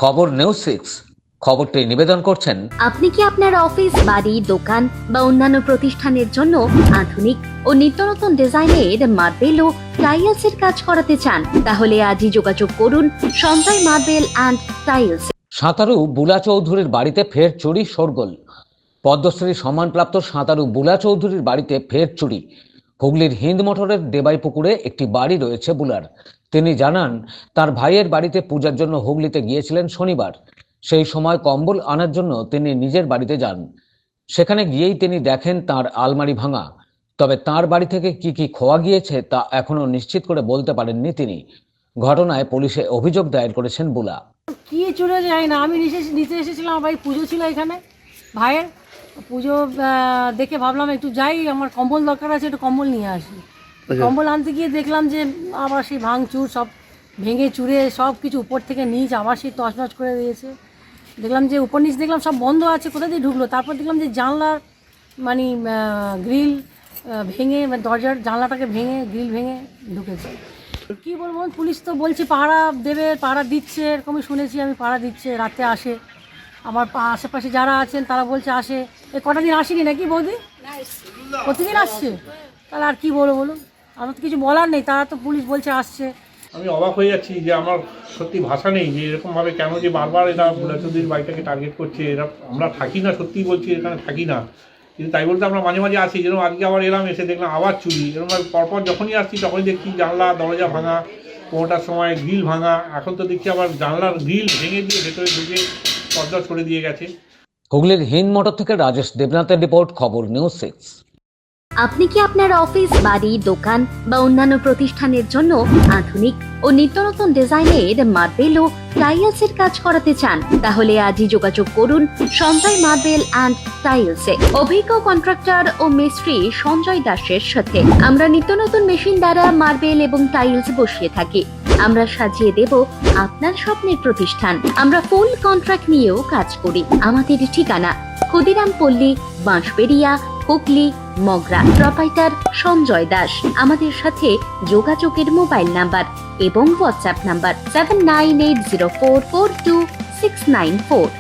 খবর নিউজ 6 খবরটি নিবেদন করছেন। আপনি কি আপনার অফিস, বাড়ি, দোকান বা অন্যান্য প্রতিষ্ঠানের জন্য আধুনিক ও নিত্য নতুন ডিজাইনের মার্বেল ও টাইলসের কাজ করাতে চান? তাহলে আজই যোগাযোগ করুন সঞ্জয় মার্বেল অ্যান্ড টাইলস। সাঁতারু বুলা চৌধুরীর বাড়িতে ফের চুরি শোরগোল। পদ্মশ্রী সম্মানপ্রাপ্ত সাঁতারু বুলা চৌধুরীর বাড়িতে ফের চুরি। হুগলির হিন্দ মোটরের দেবাইপুকুরে একটি বাড়ি রয়েছে বুলার। তিনি জানান, তার ভাইয়ের বাড়িতে পূজার জন্য হুগলিতে গিয়েছিলেন শনিবার। সেই সময় কম্বল আনার জন্য তিনি নিজের বাড়িতে যান। সেখানে গিয়েই তিনি দেখেন তার আলমারি ভাঙা। তবে তার বাড়ি থেকে কি কি খোয়া গিয়েছে তা এখনো নিশ্চিত করে বলতে পারেননি তিনি। ঘটনায় পুলিশে অভিযোগ দায়ের করেছেন বুলা। কি চলে যায় না, আমি নিতে এসেছিলাম, ভাই পুজো ছিল এখানে ভাইয়ের পুজো দেখে ভাবলাম একটু যাই, আমার কম্বল দরকার আছে, একটু কম্বল নিয়ে আসি। কম্বল আনতে গিয়ে দেখলাম যে আবার সেই ভাঙচুর, সব ভেঙে চুরে সব কিছু উপর থেকে নিচ আবার সেই তছনছ করে দিয়েছে। দেখলাম যে উপর নিচ দেখলাম সব বন্ধ আছে, কোথা দিয়ে ঢুকলো। তারপর দেখলাম যে জানলার মানে গ্রিল ভেঙে, দরজার জানলাটাকে ভেঙে গ্রিল ভেঙে ঢুকেছে। কী বলবো, পুলিশ তো বলছে পাহারা দেবে, পাহারা দিচ্ছে, এরকমই শুনেছি আমি, পাহারা দিচ্ছে, রাতে আসে। আমার আশেপাশে যারা আছেন তারা বলছে আসে। কটা দিন আসেনি নাকি বৌদি? প্রতিদিন আসছে। তাহলে আর কি বলবো বলুন, আমার তো কিছু বলার নেই, তারা তো পুলিশ বলছে আসছে। আমি অবাক হয়ে যাচ্ছি যে আমার সত্যি ভাষা নেই যে এরকমভাবে কেন যে বারবার এরা বুলা চৌধুরীর বাড়িটাকে টার্গেট করছে। এরা আমরা থাকি না, সত্যিই বলছি এখানে থাকি না, কিন্তু তাই বলতে আমরা মাঝে মাঝে আসি। যেরকম আজকে আবার এলাম, এসে দেখলাম আবার চুরি। এরকম পরপর যখনই আসছি তখনই দেখছি জানলা দরজা ভাঙা, কোনোটার সময় গ্রিল ভাঙা। এখন তো দেখছি আবার জানলার গ্রিল ভেঙে দিয়ে ভেতরে ঢুকে পর্দা ছড়ে দিয়ে গেছে। হুগলির হিন্দ মোটর থেকে রাজেশ দেবনাথের রিপোর্ট, খবর নিউজ 6। আপনি কি আপনার অফিস, বাড়ি, দোকান বা অন্যান্য প্রতিষ্ঠানের জন্য আধুনিক ও নিত্য নতুন ডিজাইনের মার্বেল ও টাইলসের কাজ করাতে চান? তাহলে আজই যোগাযোগ করুন সঞ্জয় মার্বেল অ্যান্ড টাইলসে। অভিজ্ঞ কন্ট্রাক্টর ও মিস্ত্রি সঞ্জয় দাসের সাথে আমরা নিত্য নতুন মেশিন দ্বারা মার্বেল এবং টাইলস বসিয়ে থাকি। আমরা সাজিয়ে দেব আপনার স্বপ্নের প্রতিষ্ঠান। আমরা ফুল কন্ট্রাক্ট নিয়েও কাজ করি। আমাদের ঠিকানা ক্ষুদিরাম পল্লী, বাঁশবেড়িয়া, হুগলি, মগরা। প্রোপাইটার সঞ্জয় দাস। আমাদের সাথে যোগাযোগের মোবাইল নাম্বার এবং হোয়াটসঅ্যাপ নাম্বার 7980442694।